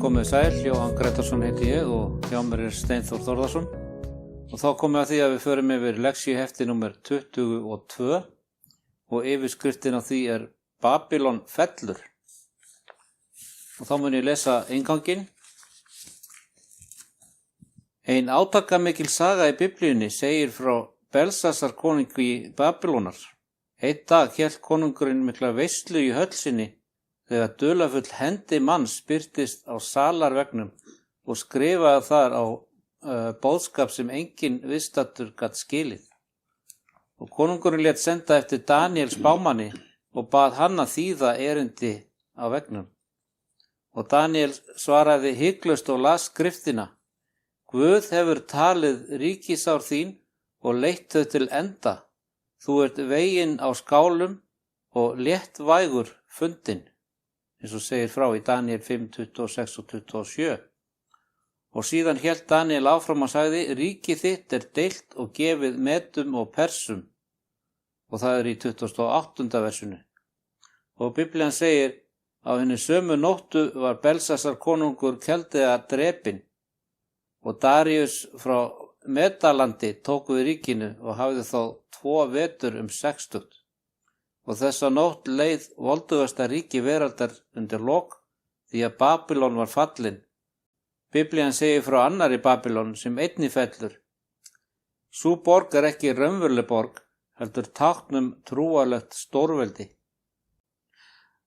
komið sæl, Jóhann Gretarsson heiti ég og hjá mér Steinþór Þórðarsson og þá komið að því að við förum yfir lektíuhefti númer 22 og yfirskriftin á því Babylon fellur. Og þá mun ég lesa innganginn. Ein átakamikil saga í Biblíunni segir frá Belsasar konungi Babylónar. Einn dag hélt konungurinn mikla veislu í höll sinni þegar dularfull hendi manns birtist á salarvegnum og skrifaði þar á boðskap sem enginn viðstaddur gat skilið. Og konungurinn lét senda eftir Daniel spámanni og bað hann að þýða erindi á vegnum. Og Daniel svaraði hiklaust og las skriftina. Guð hefur talið ríkisár þín og leitt þau til enda. Þú ert veginn á skálum og léttvægur fundinn. Eins og segir frá í Daniel 5, 26 og 27. Og síðan hélt Daniel áfram og sagði, ríki þitt deilt og gefið Medum og Persum. Og það í 28. versinu. Og Biblían segir, á henni sömu nóttu var Belsasar konungur Keldea drepinn. Og Daríus frá Medalandi tók við ríkinu og hafði þá 2 vetur 60. Og þessa nótt leið voldugasta ríki veraldar undir lok því að Babylon var fallin. Biblían segir frá annarri Babylon sem einnig fellur. Sú borg ekki raunveruleg borg, heldur táknum trúarlegt stórveldi.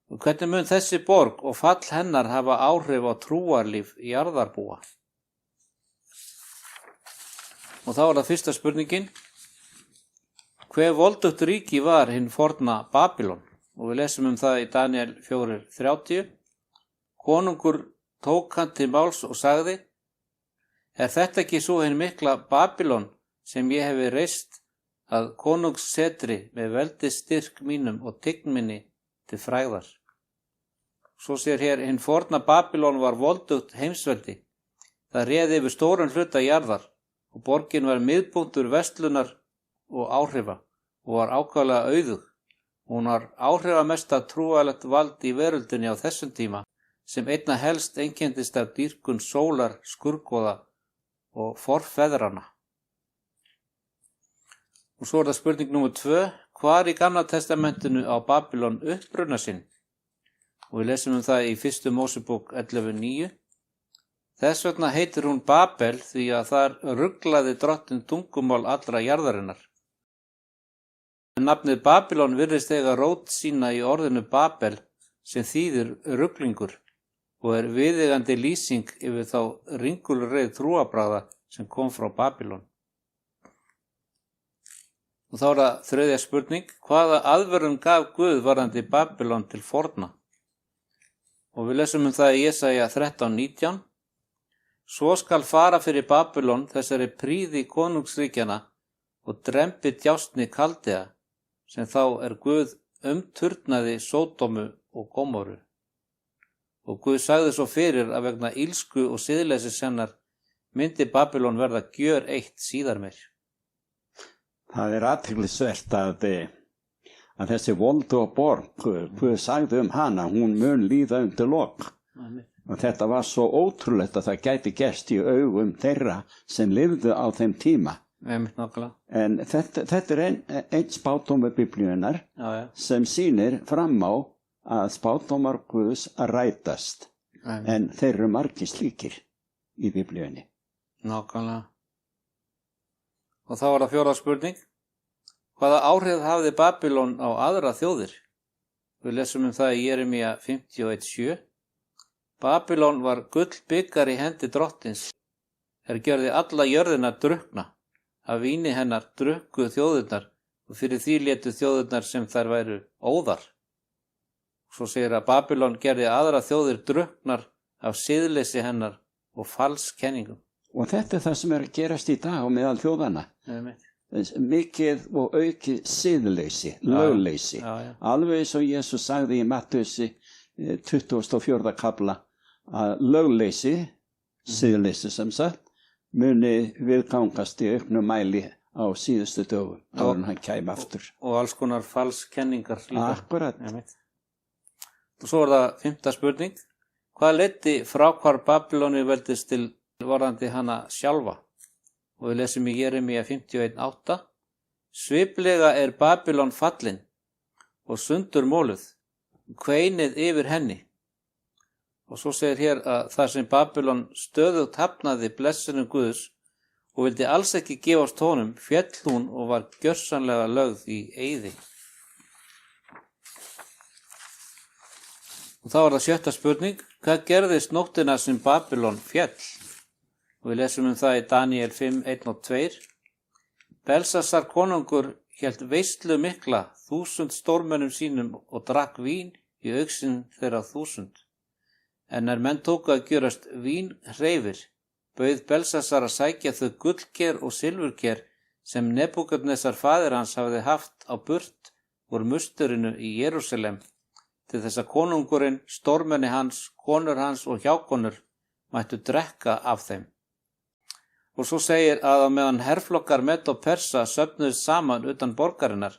Og hvernig mun þessi borg og fall hennar hafa áhrif á trúarlíf jarðarbúa? Og þá það fyrsta spurningin. Hve voldugt ríki var hinn forna Babylon? Og við lesum það í Daniel 4:30. Konungur tók hann til máls og sagði, þetta ekki svo hinn mikla Babylon sem ég hefi reist að konungssetri með veldisstyrk mínum og tign minni til frægðar. Svo sér hér hinn forna Babylon var voldugt heimsveldi. Það réði yfir stóran hluta jarðar og borgin var miðpunktur verslunar og áhrifa og var ákaflega auðug. Hún var áhrifamesta trúarlegt vald í veröldinni á þessum tíma sem einna helst einkenndist af dýrkun sólar, skurgoða og forfeðrana. Og svo það spurning númer 2. Hvar í Gamla testamentinu á Babylon uppruna sinn? Og við lesum það í 1. Mósebók 11:9. Þess vegna heitir hún Babel því að þar ruglaði drottinn tungumál allra jarðarinnar. Nafnið Babylon virðist eiga rót sína í orðinu Babel sem þýðir ruglingur og viðeigandi lýsing yfir þá ringulreið trúarbragða sem kom frá Babylon. Og þá það þriðja spurning. Hvaða aðvörun gaf Guð varðandi Babylon til forna? Og við lesum það í Jesaja 13:19. Svo skal fara fyrir Babylon þessari príði konungsríkjana og drembi djásni Kaldea, sem þá Guð umturnaði Sódómu og Gómoru. Og Guð sagði svo fyrir að vegna ílsku og siðleysis hennar myndi Babylon verða gjöreytt síðar meir. Það athyglisvert að þessi voldu og borg, Guð sagði hana, hún mun líða undir lok. Amen. Og þetta var svo ótrúlegt að það gæti gerst í augum þeirra sem lifðu á þeim tíma. En þetta einn spádómur Biblíunnar sem sýnir fram á að spádómar Guðs rætast. En þeir eru margir slíkir í Biblíunni. Nákvæmlega. Og þá það 4. spurning. Hvaða áhrif hafði Babylon á aðra þjóðir? Við lesum það í Jeremía 51:7. Babylon var gullbikar í hendi drottins. Gjörði alla jörðina drukkna. Af víni hennar drukku þjóðirnar og fyrir því létu þjóðirnar sem þær væru óðar. Svo segir að Babylon gerði aðra þjóðir drukknar af siðleysi hennar og falskenningum. Og þetta það sem að gerast í dag á meðal þjóðana. Mikið og aukið siðleysi, lögleysi. Alveg eins og Jesús sagði í Mattheusi 24. kafla að lögleysi, siðleysi sem sagt, muni viðgangast í auknum mæli á síðustu dögum áður en hann kæmi aftur. Og alls konar falskenningar líka. Akkurat. Og svo það 5. spurning. Hvað leiddi fráhvarf Babyloni veldis til varðandi hana sjálfa? Og við lesum í Jeremía 51:8. Sviplega er Babylon fallin og sundur móluð, kveinið yfir henni. Og svo segir hér að þar sem Babylon stöðugt hafnaði blessunum Guðs og vildi alls ekki gefast honum, féll hún og var gjörsamlega lögð í eyði. Og þá var það 7. spurning, hvað gerðist nóttina sem Babylon féll? Og við lesum það í Daniel 5:1-2. Belsasar konungur hélt veislu mikla 1000 stórmönnum sínum og drakk vín í augsinn þeirra 1000. En menn tóku að gjörast vínhreifir, bauð Belsasar að sækja þau gullker og silfurker sem Nebúkadnesar faðir hans hafði haft á burt úr musturinu í Jerúsalem, til þess að konungurinn, stórmenni hans, konur hans og hjákonur mættu drekka af þeim. Og svo segir að á meðan herflokkar Medd og Persa söfnuðust saman utan borgarinnar,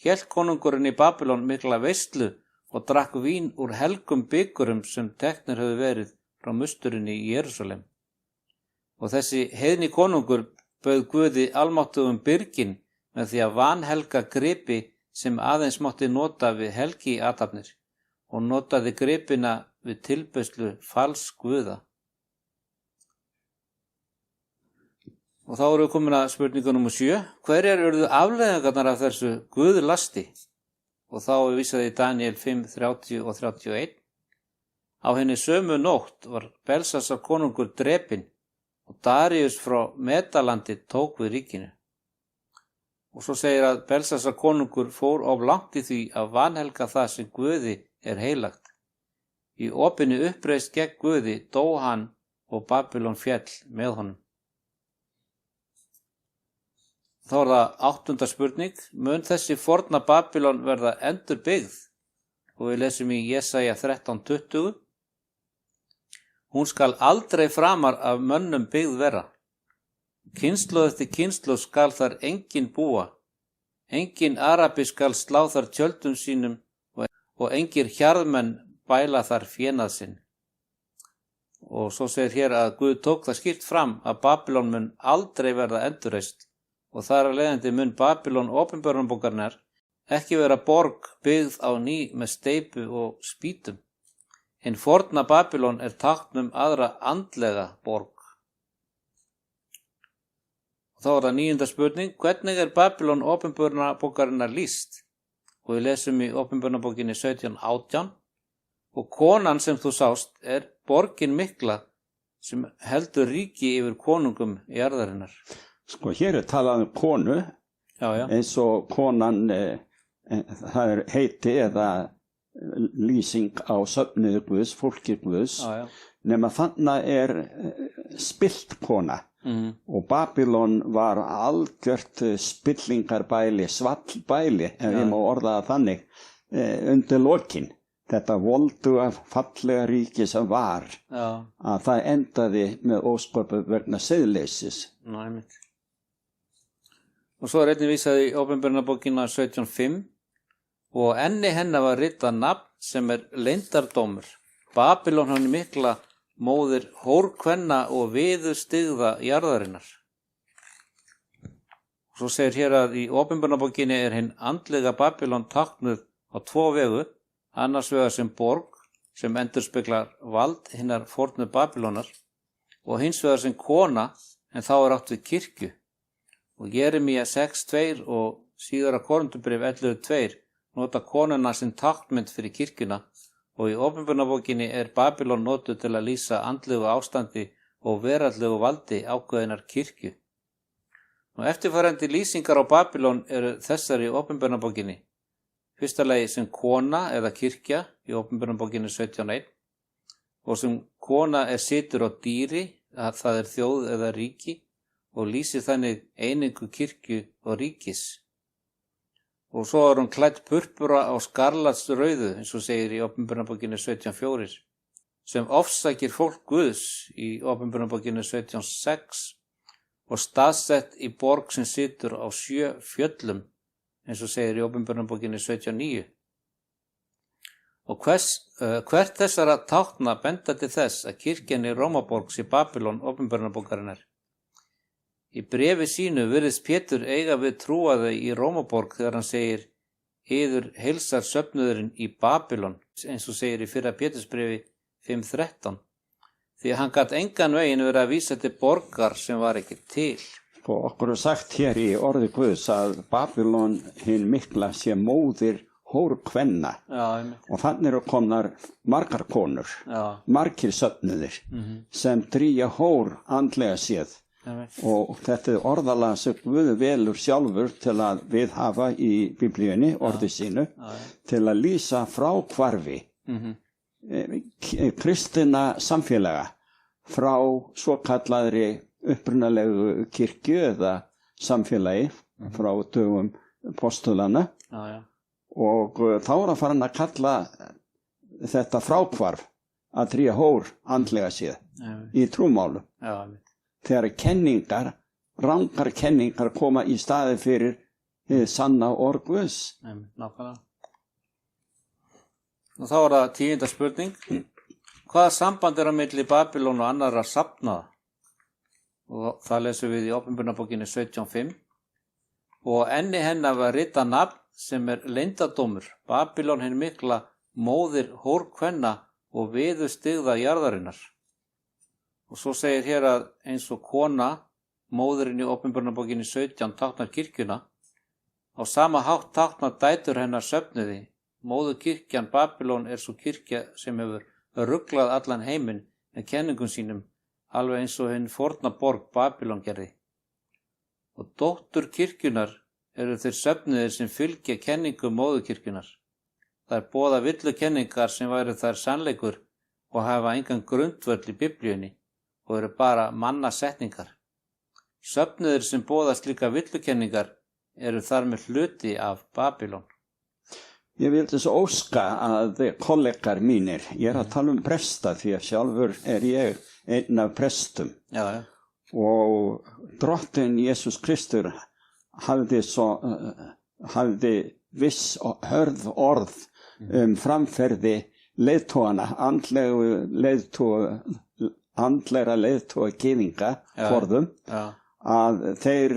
hélt konungurinn í Babylon mikla veislu og drakk vín úr helgum bikurum sem teknir höfðu verið frá musturinni í Jerúsalem. Og þessi heiðni konungur bauð Guði almáttugum byrgin með því að vanhelga gripi sem aðeins mátti nota við helgiathafnir og notaði gripina við tilbeiðslu falls guða. Og þá erum við komin að spurningu nr. 7. Hverjar urðu afleiðingarnar af þessu guðlasti? Og þá er vísað í Daniel 5:30 og 31. Á henni sömu nótt var Belsasar konungur drepinn og Daríus frá Medalandi tók við ríkinu. Og svo segir að Belsasar konungur fór of langt í því að vanhelga það sem Guði er heilagt. Í opinni uppreist gegn Guði dó hann og Babylon féll með honum. Þá er það 8. spurning, mun þessi forna Babylon verða endur byggð? Og við lesum í Jesaja 13:20. Hún skal aldrei framar af mönnum byggð vera. Kynslóð eftir kynslóð skal þar enginn búa. Enginn arabi skal slá þar tjöldum sínum og engir hjarðmenn bæla þar fénað sinn. Og svo segir hér að Guð tók það skýrt fram að Babylon mun aldrei verða endurreist. Og þar að leiðandi mun Babylon opinberunarbókarinnar ekki vera borg byggð á ný með steypu og spýtum. Hinn forna Babylon er tákn aðra andlega borg. Og þá er það 9. spurning, hvernig er Babylon opinberunarbókarinnar lýst? Og við lesum í opinberunarbókinni 17:18. Og konan sem þú sást er borgin mikla sem heldur ríki yfir konungum jarðarinnar. Sko, hér er talað konu, eins og konan, það er heiti eða lýsing á söfnuður Guðs, fólki Guðs, nema þannig er spillt kona. Og Babylon var algjört spillingarbæli, svallbæli, ef ég má orða það þannig, undir lokin. Þetta volduga fallega ríki sem var, að það endaði með ósköpu vegna siðleysis. Einmitt. Og svo er einnig vísað í opinberunarbókina 17:5 og enni hennar var ritað nafn sem er leyndardómur. Babylon hann mikla móðir hórkvenna og viðurstyggða jarðarinnar. Og svo segir hér að í opinberunarbókinni er hinn andlega Babylon táknuð á 2 vegu, annars vegar sem borg sem endurspeglar vald hinnar fornu Babylonar og hins vegar sem kona, en þá er átt við kirkju. Og Jeremía 6:2 og síðara Korinthubréf 11:2 nota konuna sem táknmynd fyrir kirkjuna og í opinberunarbókinni er Babylon notuð til að lýsa andlegu ástandi og veraldlegu valdi ákveðinnar kirkju. Og eftirfarandi lýsingar á Babylon eru þessar í opinberunarbókinni. Fyrsta lagi sem kona eða kirkja í opinberunarbókinni 17:1 og sem kona situr á dýri, að það er þjóð eða ríki og lýsir þannig einingu kirkju og ríkis. Og svo er hún klædd purpura á skarlatsrauðu, eins og segir í opinberunarbókinni 17:4, sem ofsækir fólk Guðs í opinberunarbókinni 17:6 og staðsett í borg sem situr á 7 fjöllum, eins og segir í opinberunarbókinni 17:9. Og hvert þessara tákna benda til þess að kirkjan í Rómaborg sé Babylon opinberunarbókarinnar. Í bréfi sínu virðist Pétur eiga við trúaði í Rómaborg þegar hann segir yður heilsar söfnuðurinn í Babylon, eins og segir í fyrra Pétursbréfi 5:13, því að hann gat engan veginn verið að vísa til borgar sem var ekki til. Og okkur er sagt hér í orði Guðs að Babylon hinn mikla sé móðir hórkvenna. Og þannig eru komnar margar konur, margir söfnuðir sem drýja hór andlega séð. Og þetta er orðalag sem Guð velur sjálfur til að viðhafa í biblíunni, orði sínu, til að lýsa fráhvarfi kristinna samfélaga frá svokallaðri upprunalegu kirkju eða samfélagi frá dögum postulana. Og þá er hann farin að kalla þetta fráhvarf að drýja hór andlega séð í trúmálu. Þegar kenningar, rangar kenningar koma í staði fyrir sanna orð Guðs. Nákvæmlega. Og þá er það 10. spurning. Hvaða samband er á milli Babylon og annarra safnaða? Og það lesum við í Opinberunarbókinni 17:5. Og enni hennar var ritað nafn sem er leyndardómur, Babylon hinn mikla, móðir hórkvenna og viðurstyggða jarðarinnar. Og svo segir hér að eins og kona, móðurinn í Opinberunarbókinni 17 táknar kirkjuna, á sama hátt táknar dætur hennar söfnuði. Móður kirkjan Babylon er svo kirkja sem hefur ruglað allan heiminn með kenningum sínum, alveg eins og hinn forna borg Babylon gerði. Og dóttur kirkjunar eru þeir söfnuðir sem fylgja kenningum móðurkirkjunar. Það er boða villukenningar sem væru þær sannleikur og hafa engan grundvöll í biblíunni og eru bara mannasetningar. Söfnuðir sem boða slíka villukenningar eru þar með hluti af Babylon. Ég vildi svo óska að kollegar mínir, ég er að tala presta því að sjálfur er ég einn af prestum. Og drottinn Jesús Kristur hafði viss og hörð orð framferði leiðtogana, andlegra leiðtoga gyðinga forðum, að þeir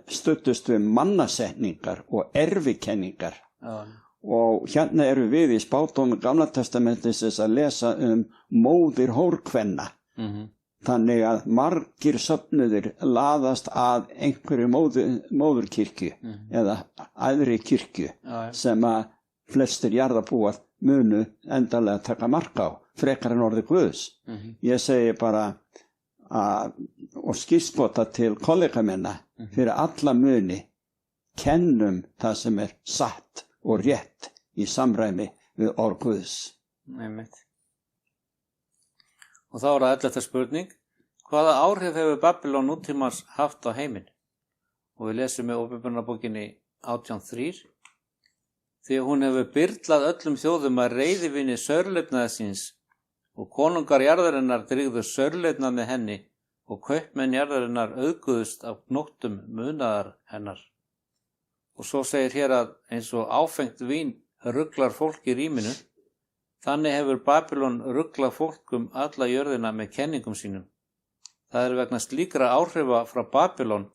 studdust við mannasetningar og erfikenningar. Og hérna eru við í spádómi Gamla testamentisins að lesa móðir hórkvenna. Þannig að margir söfnuðir laðast að einhverju móðurkirkju eða aðri kirkju sem að flestir jarðarbúar munu endanlega taka mark á, frekar en orði Guðs. Ég segi bara og skírskota til kollega minna fyrir alla muni, kennum það sem er satt og rétt í samræmi við orð Guðs. Og þá er það 11. spurning. Hvaða áhrif hefur Babylon nútímans haft á heiminn? Og við lesum í Opinberunarbókinni 18:3. Því að hún hefur byrlað öllum þjóðum að reiðivinni sörleifnaði síns og konungar jarðarinnar drýgðu sörleifnað með henni og kaupmenn jarðarinnar auðguðust af gnóttum munaðar hennar. Og svo segir hér að eins og áfengt vín ruglar fólk í rýminu, þannig hefur Babylon ruglað fólk alla jörðina með kenningum sínum. Það er vegna slíkra áhrifa frá Babylon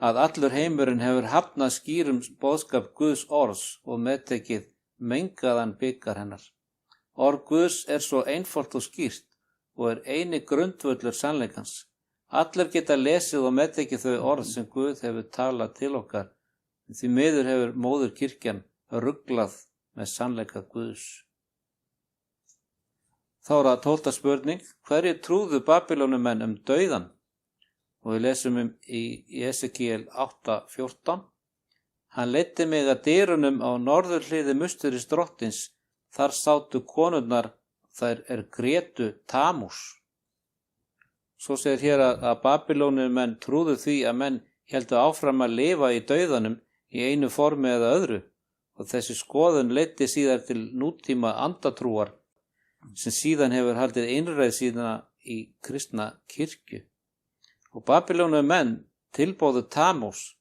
að allur heimurinn hefur hafnað skýrum boðskap Guðs orðs og meðtekið mengaðan bikar hennar. Orð Guðs er svo einfalt og skýrt og er eini grundvöllur sannleikans. Allir geta lesið og meðtekið þau orð sem Guð hefur talað til okkar, en því miður hefur móður kirkjan ruglað með sannleika Guðs. Þá er það 12. spurning. Hverju trúðu Babylónumenn dauðan? Og við lesum í Esekiel 8:14. Hann leiddi mig að dyrunum á norðurhliði musteris drottins, þar sátu konurnar, þær grétu Tamús. Svo segir hér að Babylónumenn trúðu því að menn héldu áfram að lifa í dauðanum í einu formi eða öðru, og þessi skoðun leiddi síðar til nútíma andatrúar sem síðan hefur haldið einræð síðana í kristna kirkju. Og Babylónumenn tilbóðu Tamús,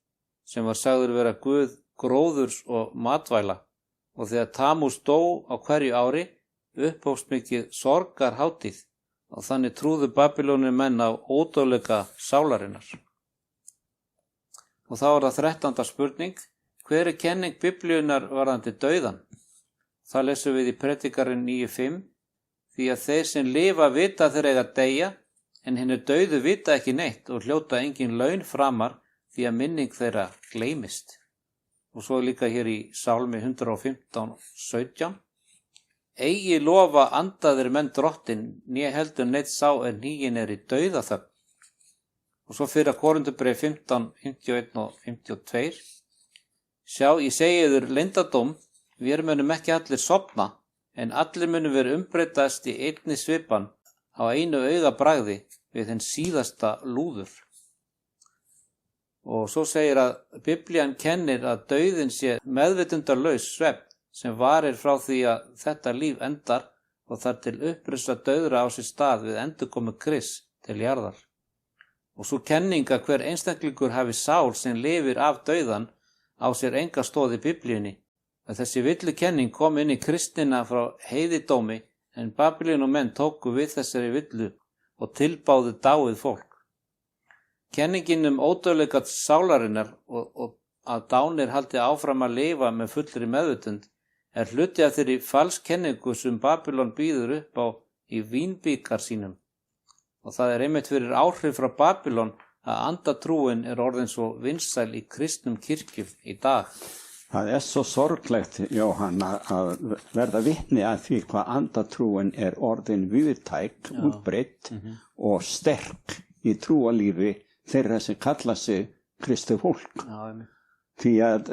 sem var sagður vera guð gróðurs og matvæla, og þegar Tamús dó á hverju ári upphófst mikið sorgarhátíð og þannig trúðu Babýlonir menn á ódauðleika sálarinnar. Og þá það 13. spurning, hver kenning Biblíunnar varðandi dauðan? Það lesum við í Predikarinn 9:5, því að þeir sem lifa vita þeir eiga að deyja, en hinir dauðu vita ekki neitt og hljóta engin laun framar því að minning þeirra gleymist. Og svo líka hér í Sálmi 115:17. Eigi lofa andaðir menn drottin, né heldur neitt sá en hníin í dauðaþögn. Og svo fyrir Korinthubreið 15:51 og 52. Sjá, ég segi yður leyndardóm, við munum ekki allir sofna, en allir munum vera umbreytast í einni svipan á einu augabragði við þenn síðasta lúður. Og svo segir að Biblían kennir að dauðinn sé meðvitundarlaus svefn sem varir frá því að þetta líf endar og þar til upprisa dauðra á sér stað við endurkomu Krists til jarðar. Og svo kenning að hver einstaklingur hafi sál sem lifir af dauðan á sér enga stoð í Biblíunni. Að þessi villu kenning kom inn í kristina frá heiðidómi en Babýlonumenn tóku við þessari villu og tilbáðu dáið fólk. Kenningin ódauðleika sálarinnar og að dánir haldi áfram að lifa með fullri meðvitund hluti af þeirri falskenningu sem Babýlon býður upp á í vínbíkar sínum. Og það einmitt fyrir áhrif frá Babýlon að andatrúin orðin svo vinsæl í kristnum kirkjum í dag. Það svo sorglegt, Jóhann, að verða vitni að því hvað andatrúin orðin víðtæk, útbreidd og sterk í trúalífi þeirra sem kalla sig kristið fólk. Já, því að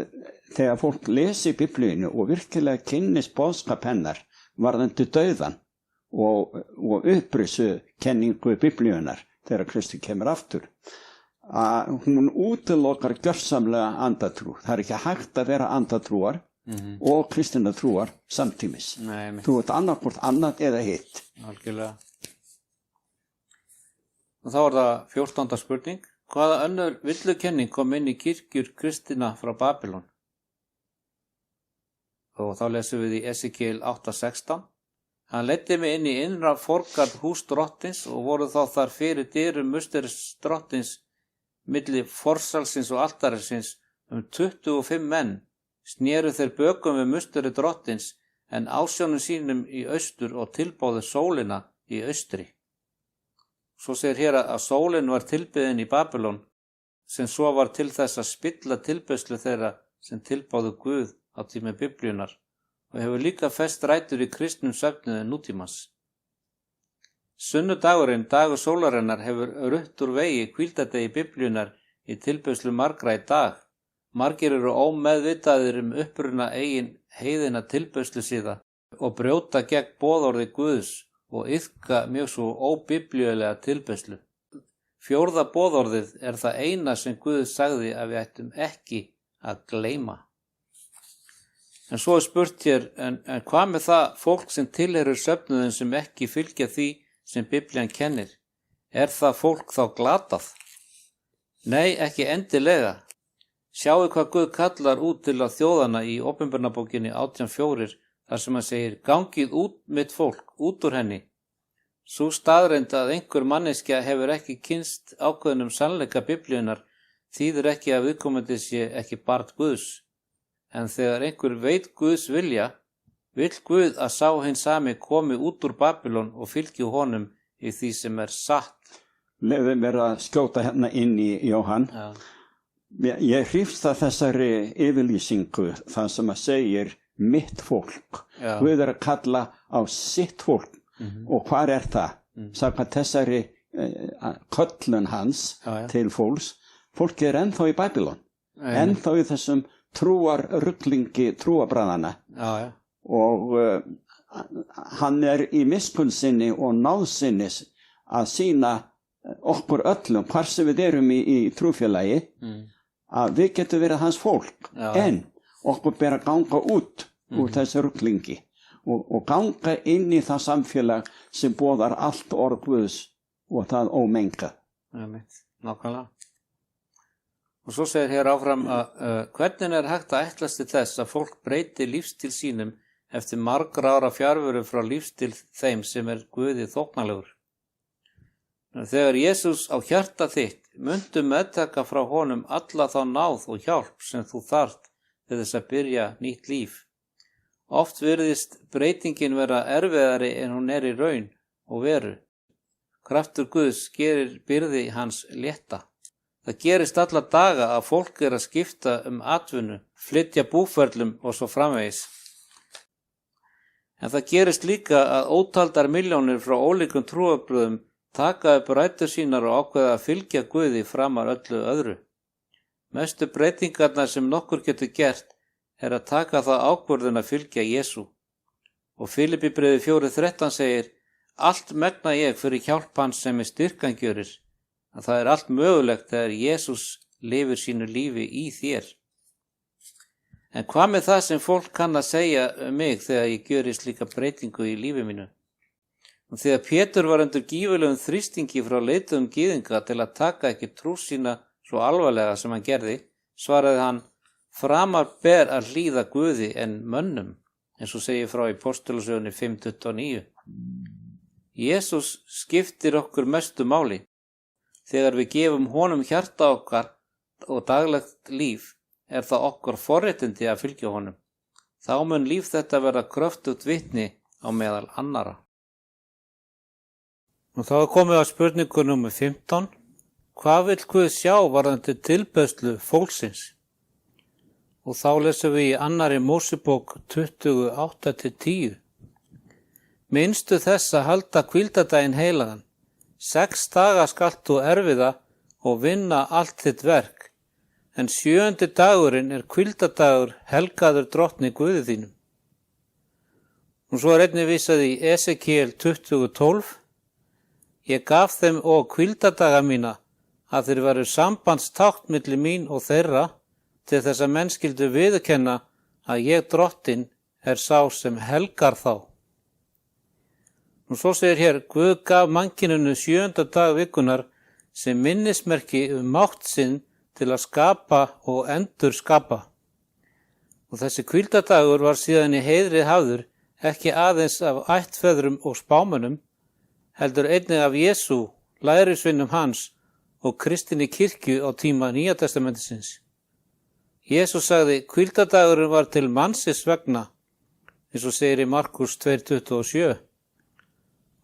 þegar fólk lesi Biblíunni og virkilega kynnist boðskap hennar varðandi dauðan og upprisu kenningu Biblíunnar þegar Kristi kemur aftur, að hún útilokar gjörsamlega andatrú. Það ekki hægt að vera andatrúar og kristina trúar samtímis. Nei, þú ert annarkvort annað eða hitt. Algjörlega. Og þá það 14. spurning. Hvaða önnur villukenning kom inn í kirkjur kristina frá Babýlon? Og þá lesum við í Esekiel 8:16. Hann leiddi mig inn í innra forgarð hús drottins og voru þá þar fyrir dyrum musteris drottins milli forsalsins og altarisins 25 menn. Snéru þeir bökum við musteri drottins en ásjónum sínum í austur og tilbáðu sólina í austri. Svo segir hér að sólin var tilbyðin í Babýlon sem svo var til þess að spilla tilbeiðslu þeirra sem tilbáðu Guð á tíma Biblíunnar og hefur líka fest rætur í kristnum söfnuði nútímans. Sunnudagurinn, dagur sólarinnar, hefur rutt úr vegi hvíldardegi Biblíunnar í tilbeiðslu margra í dag. Margir eru ómeðvitaðir uppruna eigin heiðina tilbeiðslu síða og brjóta gegn boðorði Guðs og iðka mjög svo óbiblíulega tilbeiðslu. 4. boðorðið það eina sem Guð sagði að við ættum ekki að gleyma. En svo spurt hér, en hvað með það fólk sem tilheyrir söfnuðin sem ekki fylgja því sem Biblían kennir? Það fólk þá glatað? Nei, ekki endilega. Sjáu hvað Guð kallar út til að þjóðana í Opinberunarbókinni 18:4 þar sem hann segir, gangið út mitt fólk, út úr henni. Sú staðreynd að einhver manneskja hefur ekki kynnst ákveðnum sannleika Biblíunnar þýðir ekki að viðkomandi sé ekki barn Guðs. En þegar einhver veit Guðs vilja, vill Guð að sá hinn sami komi út úr Babýlon og fylgi honum í því sem satt. Leyfðu mér að skjóta hérna inn í Jóhann. Ja. Ég hrifst að þessari yfirlýsingu það sem að segir mitt fólk. Já. Guð að kalla á sitt fólk. Og hvar það? Samkvæmt þessari köllun hans til fólks. Fólki ennþá í Babýlon. Ennþá í þessum trúarruglingi trúabræðana. Já. Og hann í miskunn sinni og náðsinnis að sýna okkur öllum, hvar sem við erum í trúfélagi, að við getum verið hans fólk. Já. En okkur ber að ganga út úr þessu ruglingi og ganga inn í það samfélag sem boðar allt orð Guðs og það ómenga. Nákvæmlega. Og svo segir hér áfram að hvernig er hægt að ætlast til þess að fólk breyti lífstíl sínum eftir margra ára fjarveru frá lífstíl þeim sem er Guði þóknalegur. Þegar Jesús á hjarta þitt mundu meðtaka frá honum alla þá náð og hjálp sem þú þarft til þess að byrja nýtt líf. Oft virðist breytingin vera erfiðari en hún er í raun og veru. Kraftur Guðs gerir byrði hans létta. Það gerist alla daga að fólk er að skipta atvinnu, flytja búferlum og svo framvegis. En það gerist líka að ótaldar milljónir frá ólíkum trúarbrögðum taka upp rætur sínar og ákveða að fylgja Guði framar öllu öðru. Mestu breytingarnar sem nokkur getur gert er að taka það ákvörðun að fylgja Jesú. Og Filippíbrefi 4:13 segir: allt megna ég fyrir hjálp hans sem styrkan gjörir, að það er allt mögulegt þegar Jesús lifir sínu lífi í þér. En hvað með það sem fólk kann að segja mig þegar ég gjöri slíka breytingu í lífi mínu? Og þegar Pétur var undir gífurlegum þrýstingi frá leiðtogum gyðinga til að taka ekki trú sína svo alvarlega sem hann gerði, svaraði hann: framar ber að hlýða Guði en mönnum, eins og segir frá í Postulasögunni 5:29. Jesús skiptir okkur mestu máli. Þegar við gefum honum hjarta okkar og daglegt líf, er það okkur forréttindi að fylgja honum. Þá mun líf þetta verða kröftugt vitni á meðal annara. Og þá er komið að spurningu númer 15. Hvað vill Guð sjá varðandi tilbeiðslu fólksins? Og þá lesum við í 2. Mósebók 28-10. Minnstu þess að halda hvíldardaginn heilagan. 6 daga skalt þú erfiða og vinna allt þitt verk, en 7. dagurinn er hvíldardagur helgaður drottni Guði þínum. Og svo er einnig vísað í Esekiel 20:12. Ég gaf þeim og hvíldardaga mína að þeir varu sambandstákn milli mín og þeirra, til þess að menn skyldu viðurkenna að ég drottin er sá sem helgar þá. Og svo segir hér: Guð gaf mannkyninu 7. dag vikunar sem minnismerki mátt sinn til að skapa og endur skapa. Og þessi hvíldardagur var síðan í heiðri hafður ekki aðeins af ættfeðrum og spámönnum, heldur einnig af Jesú, lærisveinum hans og kristinni kirkju á tíma Nýja testamentisins. Jesú sagði: hvíldardagurinn var til mannsins vegna, eins og segir í Markus 2:27.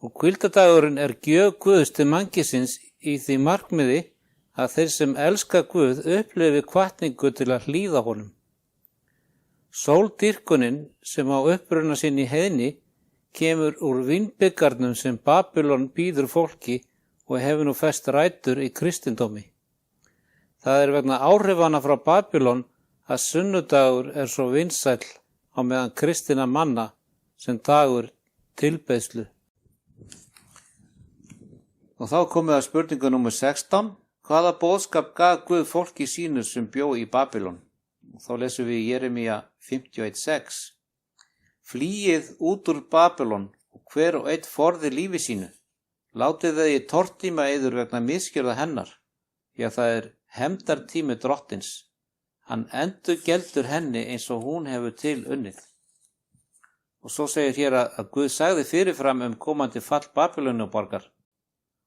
Og hvíldardagurinn er gjöf Guðs til mannkynsins í því markmiði að þeir sem elska Guð upplifi hvatningu til að hlýða honum. Sóldýrkunin sem á uppruna sinn í heiðni kemur úr vínbyggarnum sem Babylon býður fólki og hefur nú fest rætur í kristindómi. Það er vegna áhrifana frá Babylon að sunnudagur er svo vinsæll á meðan kristinna manna sem dagur tilbeiðslu. Og þá komið að spurningu númer 16. Hvaða boðskap gaf Guð fólki sínu sem bjó í Babylon? Og þá lesum við í Jeremía 51:6. Flýið út úr Babylon og hver og einn forði lífi sínu. Látið þau í tortíma yður vegna misgjörða hennar, því að það er hefndartími drottins. Hann endurgeldur henni eins og hún hefur til unnið. Og svo segir hér að Guð sagði fyrirfram komandi fall Babylónuborgar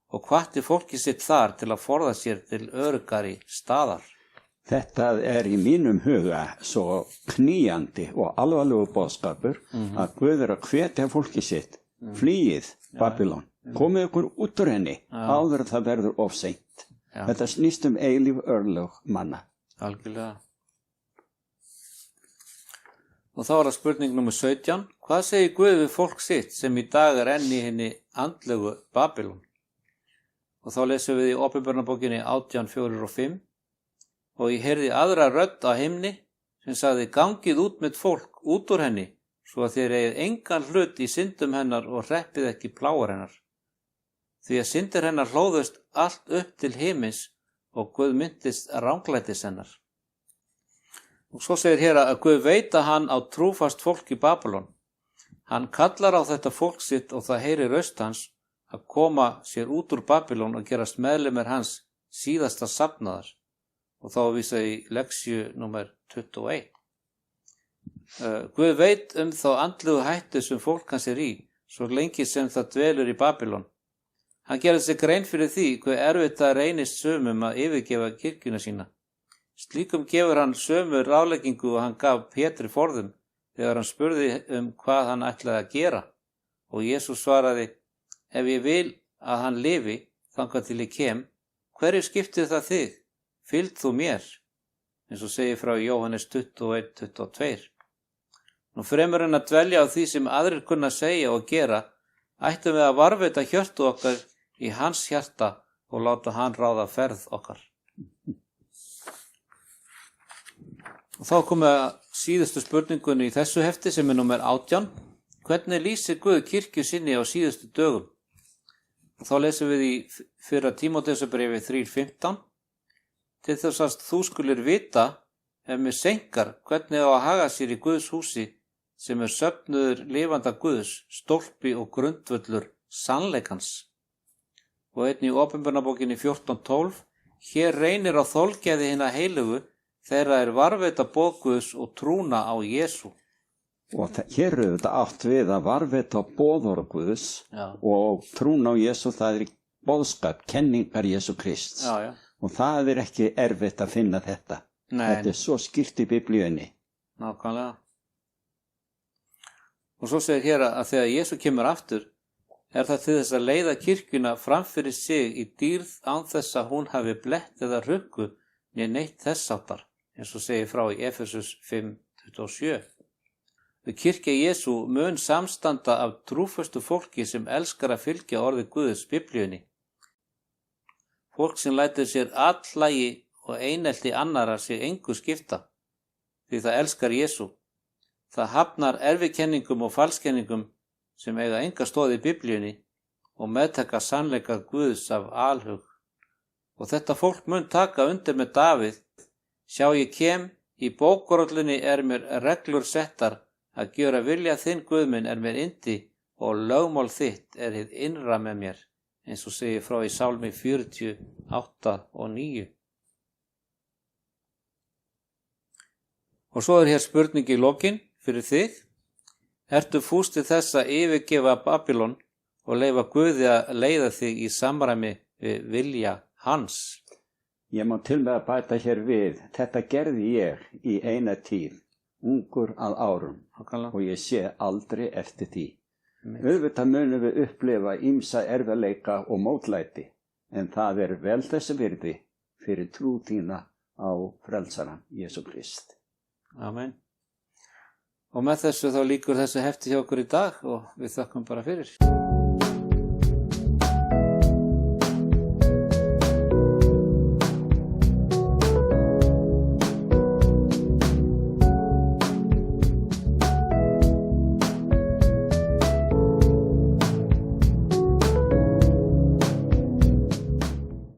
og hvatti fólki sitt þar til að forða sér til öruggari staðar. Þetta er í mínum huga svo knýjandi og alvarlegu boðskapur að Guð er að hvetja fólki sitt. Flýið Babylon, komið ykkur út úr henni áður það verður of seint. Þetta snýst eilíf örlög manna. Algjörlega. Og þá er það spurning nummer 17. Hvað segir Guð við fólk sitt sem í dag er enn í henni andlegu Babylon? Og þá lesum við í Opinberunarbókinni 18:4-5. Og ég heyrði aðra rödd á himni sem sagði: gangið út með fólk út úr henni, svo að þér eigið engan hlut í syndum hennar og hreppið ekki plágar hennar. Því að syndir hennar hlóðust allt upp til himins og Guð myndist ranglætis hennar. Og svo segir hér að Guð veit að hann á trúfast fólk í Babylon. Hann kallar á þetta fólk sitt og það heyrir röst hans að koma sér út úr Babylon og gerast meðlimir hans síðasta safnaðar. og þá vísa í leksju númer 21. Guð veit þá andlegu hættu sem fólk hans í, svo lengi sem það dvelur í Babylon. Hann gerði sig grein fyrir því hve erfitt það reynist sumum að yfirgefa kirkjuna sína. Slíkum gefur hann sömu ráðleggingu og hann gaf Pétri forðum þegar hann spurði hvað hann ætlaði að gera. Og Jesús svaraði, ef ég vil að hann lifi þangað til ég kem, hverju skiptir það þig? Fylg þú mér, eins og segir frá Jóhannes 21:22. Nú fremur en að dvelja á því sem aðrir kunna segja og gera, ættum við að varðveita hjörtu okkar í hans hjarta og láta hann ráða ferð okkar. Og þá komum við að síðustu spurningunni í þessu hefti sem er númer 18. Hvernig lýsir Guð kirkju sinni á síðustu dögum? Og þá lesum við í 1. Tímóteusarbréfi 3:15. Til þess að þú skulir vita, ef mér seinkar, hvernig á að haga sér í Guðs húsi, sem er söfnuður lifanda Guðs, stólpi og grundvöllur sannleikans. Og einnig í Opinberunarbókinni 14:12, hér reynir á þolgæði hinna heilugu, þeirra er varðveita boð Guðs og trúna á Jesú. Og hér eru þetta átt við að varðveita boðorð Guðs og trúna á Jesú, það er boðskap, kenningar Jesú Krist. Já. Og það er ekki erfitt að finna þetta. Nei. Þetta er svo skýrt í Biblíunni. Nákvæmlega. Og svo segir hér að þegar Jesú kemur aftur, er það til þess að leiða kirkjuna framfyrir sig í dýrð án þess að hún hafi blett eða ruggu né neitt þess áttar, eins og segir frá í Efesus 5:27. Kirkja Jesú mun samstanda af trúföstu fólki sem elskar að fylgja orði Guðs Biblíunni. Fólk sem lætur sér allægi og einelti annara sig engu skipta, því það elskar Jesú. Það hafnar erfikenningum og falskenningum sem eiga enga stoð í Biblíunni og meðtaka sannleika Guðs af alhug. Og þetta fólk mun taka undir með Davíð, sjá ég kem, í bókarollunni er mér reglur settar, að gjöra vilja þinn Guð minn er mér yndi og lögmál þitt er hið innra með mér, eins og segir frá í Sálmi 48:9. Og svo er hér spurning í lokin fyrir þig. Ertu fús til þess að yfirgefa Babylon og leyfa Guði að leiða þig í samræmi við vilja hans? Ég má til með að bæta hér við, þetta gerði ég í eina tíð, ungur að árum, og ég sé aldrei eftir því. Auðvitað munum við upplifa ýmsa erfiðleika og mótlæti, en það er vel þessi virði fyrir trú þína á frelsarann Jesú Krist. Amen. Og með þessu þá lýkur þessu hefti hjá okkur í dag og við þökkum bara fyrir.